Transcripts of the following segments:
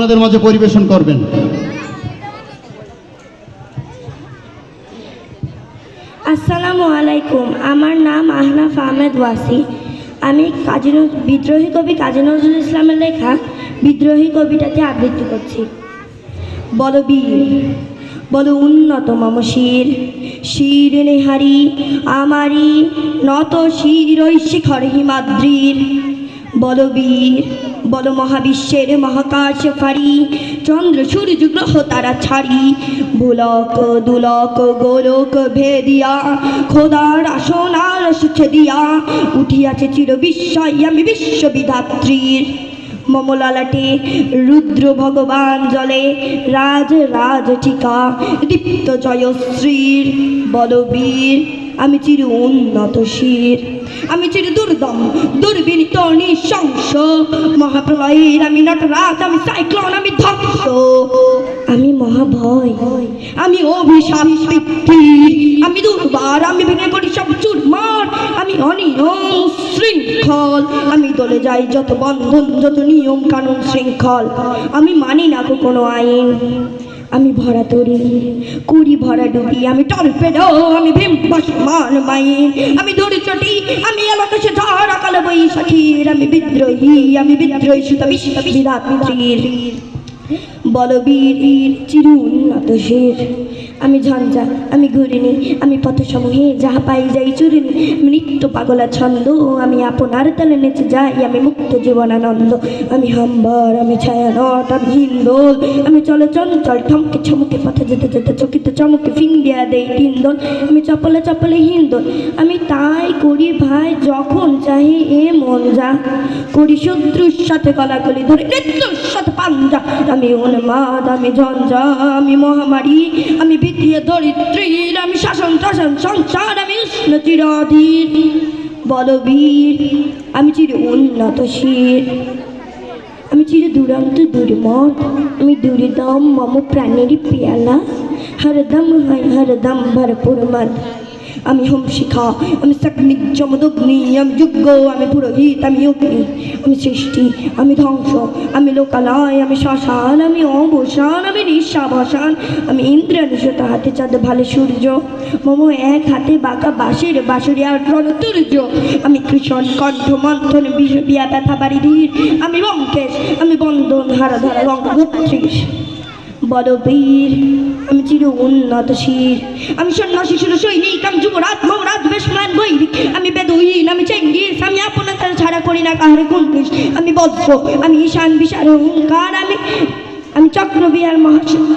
আপনাদের মাঝে পরিবেশন করবেন। আসসালামু আলাইকুম। আমার নাম আহনাফ আহমেদ ওয়াসি। আমি বিদ্রোহী কবি কাজী নজরুল ইসলামের লেখা বিদ্রোহী কবিতাটি আবৃত্তি করছি। বলো বীর, বলো উন্নত মম শির, শির নেহারি আমারি নত শির ওই শিখর হিমাদ্রির। বলো বীর, বলো মহাবিশ্বের মহাকাশ ফারি, চন্দ্র সূর্য গ্রহ তারা ছাড়ি, ভুলক দুলক গোলক ভেদিয়া খোদার আসনার সুছে দিয়া উঠিয়াছে চির বিস্ময় আমি বিশ্ববিধাত্রীর। মমলালাটে রুদ্র ভগবান জলে রাজ রাজ টিকা দীপ্ত জয়শ্রীর। বলবীর, আমি চির উন্নত শির, আমি চির দুর্দম দুর্বিনীত নৃশংস মহাপ্রলয়ের আমি নটরাজ, আমি সাইক্লোন, আমি ধ্বংস, আমি মহাভয়, আমি অভিশাপ তীর, আমি দুর্বার, আমি ভেঙে পড়ি সব চুরমার, আমি অনিয়ম শৃঙ্খল, আমি দলে যাই যত বন্ধন যত নিয়ম কানুন শৃঙ্খল, আমি মানি না কোনো আইন, আমি ভরা তরি কুড়ি ভরা ডুবি, আমি টর্পেডো, আমি ভীম বসমান মাইন, আমি দড়ি চটি, আমি আকাশে ঝড় অকাল বৈশাখীর, আমি বিদ্রোহী সুতা বিশ্ববিধাত্রীর। বলবীর, চির উন্নত শির, আমি ঝঞ্ঝা, আমি ঘুরিনি, আমি পথসমূহে যাহা পাই যাই চুরিনি, আমি নিত্য পাগলা ছন্দ, আমি আপনার তালে নেচে যাই, আমি মুক্ত জীবনানন্দ, আমি হাম্বার, আমি ছায়ানট, আমি হিন্দোল, আমি চলে চঞ্চল ঠমকে ছমকে পথে যেতে যেতে চকিত চমকে ফিঙ্গিয়া দেই তিনদোল, আমি চপলে চপলে হিন্দোল, আমি তাই করি ভাই যখন চাহি এ মন যা করি, শত্রুর সাথে গলাগলি ধরে মৃত্যুর সাথে পাঞ্জা, আমি উন্মাদ, আমি ঝঞ্ঝা, আমি মহামারী, আমি বিদ্রিয় দরিদ্রীর, আমি শাসন শাসন সংসার, আমি উষ্ণ চিরাধীর। বলবীর, আমি চির উন্নত শির, আমি চির দুরন্ত দুর্মদ, আমি দুর্দম মম প্রাণের পেয়ালা, হরদম হয় হরদম ভরপুর মদ, আমি হোম শিখা, আমি সগ্নি যমদগ্নি, আমি যজ্ঞ, আমি পুরোহিত, আমি অগ্নি, আমি সৃষ্টি, আমি ধ্বংস, আমি লোকালয়, আমি শ্মশান, আমি অবসান, আমি নিঃশ্বাবসান, আমি ইন্দ্রানুষত হাতে চাঁদ ভালে সূর্য, মম এক হাতে বাঁকা বাঁশের বাঁশুরি আর রণতুর্য, আমি কৃষণ কণ্ঠ মন্থন বিষবিয়া ব্যথা বাড়ি ধীর, আমি বঙ্কেশ, আমি বন্ধন হারা ধরা রঙ্গত্রিশ। বলবীর, আমি চির উন্নত শির, আমি সন্ন্যাসী শিশু সৈনিক, আমি যুবরাজ মহারাজ বেশমান বৈরিক, আমি বেদুইন, আমি চেঙ্গিস, আমি আপনার ছাড়া করি না কাহারে কুণ্ডিস, আমি বজ্র, আমি ঈশান বিশার অহংকার, আমি চক্রবিহার মহাশয়,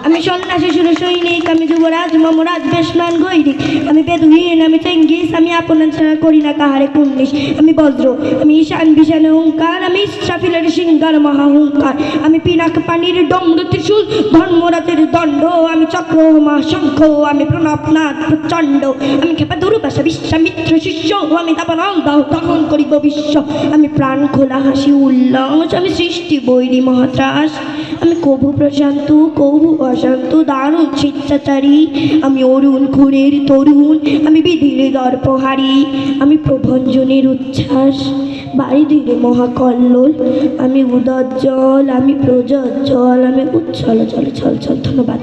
আমি সন্ন্যাসী শিশু সৈনিক, আমি যুবরাজ মহারাজ বেশমান গৈরিক, আমি বেদুইন, আমি চেঙ্গিস, আমি আপনার ছাড়া করি না কাহারে কুণ্ডিস, আমি বজ্র, আমি ঈশান বিশান অহংকার, আমি ইস্রাফিলের সিংহার মহাহংকার, আমি পিনাক পানির দণ্ড ত্রিশূল ধর্মরাজের দণ্ড, আমি চক্র মহাশঙ্খ, আমি প্রণবনাথ প্রচণ্ড, আমি খেপা দুর্বাসা বিশ্বামিত্র শিষ্য, আমি দাবানল দাহ দহন করিব বিশ্ব, আমি প্রাণ খোলা হাসি উল্লাস, আমি সৃষ্টি বৈরী মহাত্রাস, আমি কভু প্রশান্ত কভু অশান্ত দারুণ স্বেচ্ছাচারী, আমি অরুণ খুরের তরুণ, আমি বিধির দর্পহারী, আমি প্রভঞ্জনের উচ্ছ্বাস বাড়ি ধীরে মহাকল্লোল, আমি উদজ্জল, আমি প্রজ্জ্বল, আমি উচ্ছল চল চল চল। ধন্যবাদ।